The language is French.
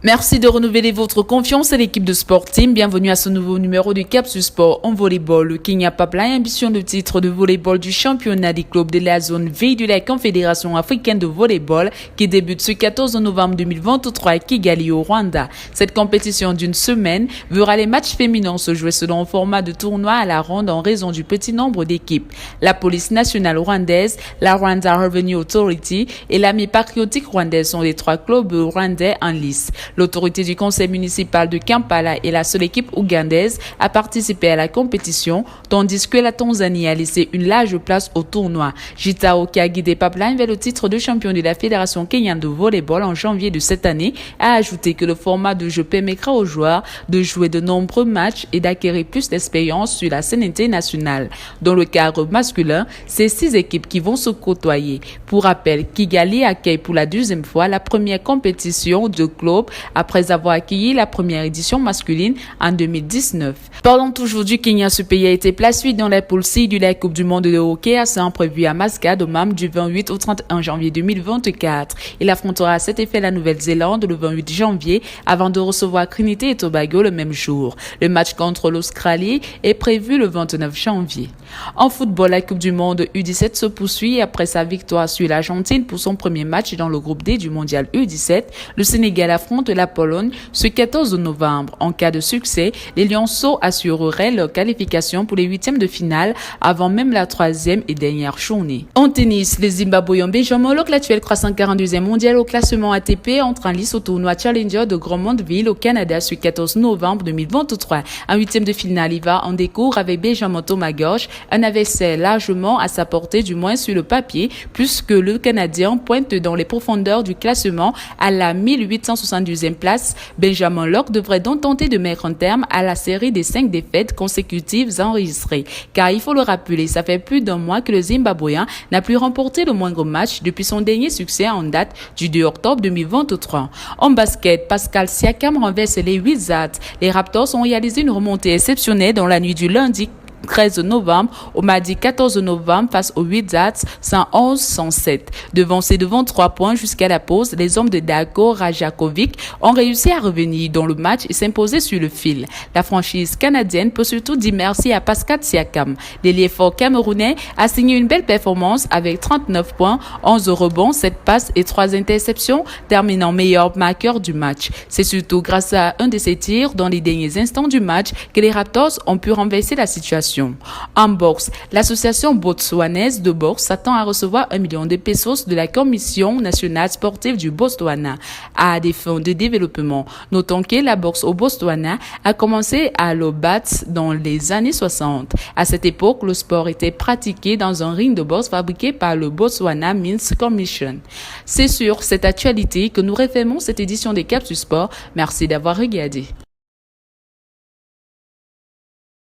Merci de renouveler votre confiance à l'équipe de Sport Team. Bienvenue à ce nouveau numéro du Capsule Sport en volleyball. Le Kenya Pipeline ambitionne le titre de volleyball du championnat des clubs de la zone V de la Confédération africaine de volleyball qui débute ce 14 novembre 2023 à Kigali au Rwanda. Cette compétition d'une semaine verra les matchs féminins se jouer selon un format de tournoi à la ronde en raison du petit nombre d'équipes. La police nationale rwandaise, la Rwanda Revenue Authority et l'Armée patriotique rwandaise sont les trois clubs rwandais en lice. L'autorité du conseil municipal de Kampala est la seule équipe ougandaise à participer à la compétition, tandis que la Tanzanie a laissé une large place au tournoi. Jitao, qui a guidé Pipeline vers le titre de champion de la Fédération kenyane de volleyball en janvier de cette année, a ajouté que le format de jeu permettra aux joueurs de jouer de nombreux matchs et d'acquérir plus d'expérience sur la scène internationale. Dans le cadre masculin, c'est 6 équipes qui vont se côtoyer. Pour rappel, Kigali accueille pour la 2e fois la première compétition de club après avoir accueilli la première édition masculine en 2019. Parlons toujours du Kenya. Ce pays a été placé dans la poule C de la Coupe du monde de hockey à Saint prévue à Mascate au MAM du 28 au 31 janvier 2024. Il affrontera à cet effet la Nouvelle-Zélande le 28 janvier avant de recevoir Trinité et Tobago le même jour. Le match contre l'Australie est prévu le 29 janvier. En football, la Coupe du monde U17 se poursuit après sa victoire sur l'Argentine pour son premier match dans le groupe D du mondial U17. Le Sénégal affronte la Pologne ce 14 novembre. En cas de succès, les Lionceaux assureraient leur qualification pour les 8e de finale avant même la 3e et dernière journée. En tennis, les Zimbabwéens Benjamin Lock, l'actuel 342e mondial au classement ATP, entre en lice au tournoi Challenger de Grandmontville au Canada ce 14 novembre 2023. En 8e de finale, il va en découvre avec Benjamin Thomas Gorge, un adversaire largement à sa portée, du moins sur le papier, puisque le Canadien pointe dans les profondeurs du classement à la 1872e place. Benjamin Lock devrait donc tenter de mettre un terme à la série des 5 défaites consécutives enregistrées. Car il faut le rappeler, ça fait plus d'un mois que le Zimbabwéen n'a plus remporté le moindre match depuis son dernier succès en date du 2 octobre 2023. En basket, Pascal Siakam renverse les Wizards. Les Raptors ont réalisé une remontée exceptionnelle dans la nuit du lundi 13 novembre au mardi 14 novembre face aux Wizards 111-107. Devancés devant 3 points jusqu'à la pause, les hommes de Darko Rajakovic ont réussi à revenir dans le match et s'imposer sur le fil. La franchise canadienne peut surtout dire merci à Pascal Siakam. L'ailier fort camerounais a signé une belle performance avec 39 points, 11 rebonds, 7 passes et 3 interceptions, terminant meilleur marqueur du match. C'est surtout grâce à un de ses tirs dans les derniers instants du match que les Raptors ont pu renverser la situation. En boxe, l'association botswanaise de boxe s'attend à recevoir 1 million de pesos de la Commission nationale sportive du Botswana à des fins de développement. Notons que la boxe au Botswana a commencé à l'Obat dans les années 60. À cette époque, le sport était pratiqué dans un ring de boxe fabriqué par le Botswana Men's Commission. C'est sur cette actualité que nous refermons cette édition des Capsules Sport. Merci d'avoir regardé.